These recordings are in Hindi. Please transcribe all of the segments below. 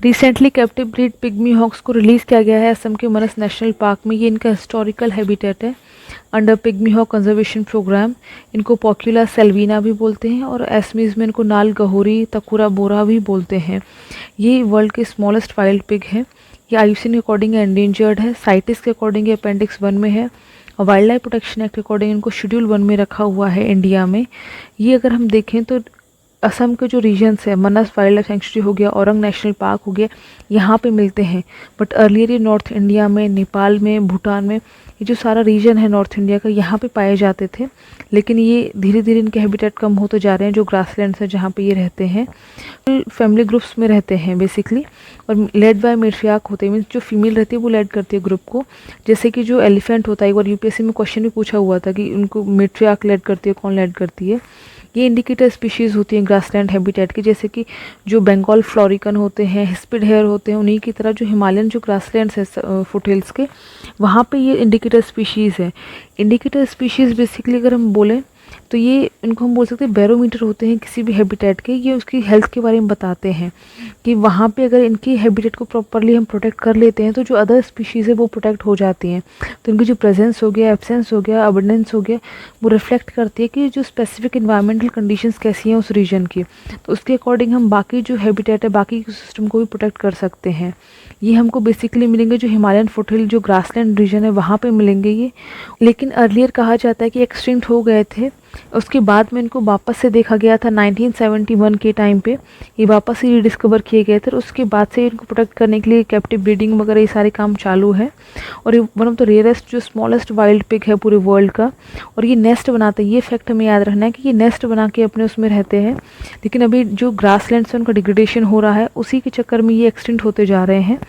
Recently captive breed pygmy hogs को रिलीज़ किया गया है असम के मनस नेशनल पार्क में। ये इनका हिस्टोरिकल हैबिटेट है under pygmy hog conservation programme. इनको पॉक्यूला सेल्विना भी बोलते हैं और एसमीज में इनको नाल गहोरी तकुरा बोरा भी बोलते हैं। ये वर्ल्ड के स्मॉलेस्ट वाइल्ड पिग है। ये आईयूसीएन के अकॉर्डिंग एंडेंजर्ड है। साइटिस के अकॉर्डिंग ये अपेंडिक्स 1 में है और वाइल्ड लाइफ प्रोटेक्शन एक्ट के अकॉर्डिंग इनको शेड्यूल 1 में रखा हुआ है इंडिया में। ये अगर हम देखें तो असम के जो रीजन्स है, मनस वाइल्ड लाइफ सेंचुरी हो गया, औरंग नेशनल पार्क हो गया, यहाँ पे मिलते हैं। बट अर्लियर ये नॉर्थ इंडिया में, नेपाल में, भूटान में, ये जो सारा रीजन है नॉर्थ इंडिया का, यहाँ पे पाए जाते थे। लेकिन ये धीरे धीरे इनके हैबिटेट कम होते जा रहे हैं। जो ग्रासलैंड्स है जहाँ पे ये रहते हैं, फैमिली ग्रुप्स में रहते हैं बेसिकली, और लेड बाय मेट्रियार्क होते हैं। मीन्स जो फीमेल रहती है वो लेड करती है ग्रुप को। जैसे कि जो एलिफेंट होता है, एक बार यूपीएससी में क्वेश्चन भी पूछा हुआ था कि उनको मेट्रियार्क लेड करती है, कौन लेड करती है। ये इंडिकेटर स्पीशीज़ होती हैं ग्रासलैंड हैबिटेट की, जैसे कि जो बंगाल फ्लोरिकन होते हैं, हिस्पिड हेयर होते हैं, उन्हीं की तरह जो हिमालयन जो ग्रासलैंड्स है फुटहिल्स के, वहाँ पे ये इंडिकेटर स्पीशीज़ है। इंडिकेटर स्पीशीज़ बेसिकली अगर हम बोलें तो ये इनको हम बोल सकते हैं बैरोमीटर होते हैं किसी भी हैबिटेट के। ये उसकी हेल्थ के बारे में बताते हैं कि वहाँ पे अगर इनकी हैबिटेट को प्रॉपरली हम प्रोटेक्ट कर लेते हैं तो जो अदर स्पीशीज़ है वो प्रोटेक्ट हो जाती हैं। तो इनकी जो प्रेजेंस हो गया, एब्सेंस हो गया, अबंडेंस हो गया, वो रिफ्लेक्ट करती है कि जो स्पेसिफिक इन्वायरमेंटल कंडीशंस कैसी हैं उस रीजन की। तो उसके अकॉर्डिंग हम बाकी जो हैबिटेट है, बाकी इकोसिस्टम को भी प्रोटेक्ट कर सकते हैं। ये हमको बेसिकली मिलेंगे जो हिमालयन फुटहिल जो ग्रासलैंड रीजन है वहाँ पे मिलेंगे ये। लेकिन अर्लियर कहा जाता है कि एक्सटिंक्ट हो गए थे, उसके बाद में इनको वापस से देखा गया था 1971 के टाइम पे। ये वापस से रिडिस्कवर किए गए थे और उसके बाद से इनको प्रोटेक्ट करने के लिए कैप्टिव ब्रीडिंग वगैरह ये सारे काम चालू है। और ये वन ऑफ द रेयरेस्ट जो स्मॉलेस्ट वाइल्ड पिग है पूरे वर्ल्ड का। और ये नेस्ट बनाते हैं, ये फैक्ट हमें याद रखना है कि ये नेस्ट बना के अपने उसमें रहते हैं। लेकिन अभी जो ग्रासलैंड से उनका डिग्रेडेशन हो रहा है, उसी के चक्कर में ये एक्सटिंक्ट होते जा रहे हैं।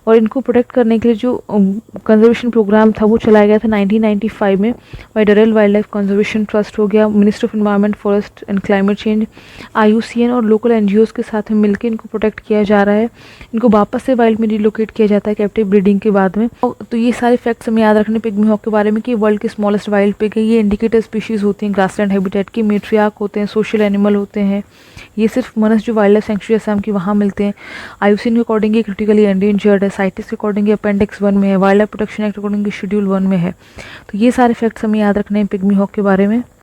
और इनको प्रोटेक्ट करने के लिए जो कंजर्वेशन प्रोग्राम था वो चलाया गया था 1995 में by Durrell wildlife conservation trust हो गया, ministry of environment, forest and climate change, IUCN और लोकल एनजीओज के साथ में मिलकर इनको प्रोटेक्ट किया जा रहा है। इनको वापस से वाइल्ड में रिलोकेट किया जाता है कैप्टिव ब्रीडिंग के बाद में। तो ये सारे फैक्ट्स हमें याद रखने पिग्मी हॉक के बारे में कि वर्ल्ड के स्मॉलेस्ट वाइल्ड पिग है। ये इंडिकेटर स्पीशीज़ होती हैं ग्रासलैंड हैबिटेट की, मेट्रियार्क होते हैं, सोशल एनिमल होते हैं। ये सिर्फ मनस जो वाइल्ड लाइफ सेंचुरी असम की वहाँ मिलते हैं। आईयूसीएन के अकॉर्डिंग ये क्रिटिकली एंडेंजर्ड है। साइटिस के अकॉर्डिंग ये अपेंडिक्स 1 में है। Wild life protection act according schedule 1 में है। तो ये सारे फैक्ट्स हमें याद रखने हैं पिग्मी हॉक के बारे में।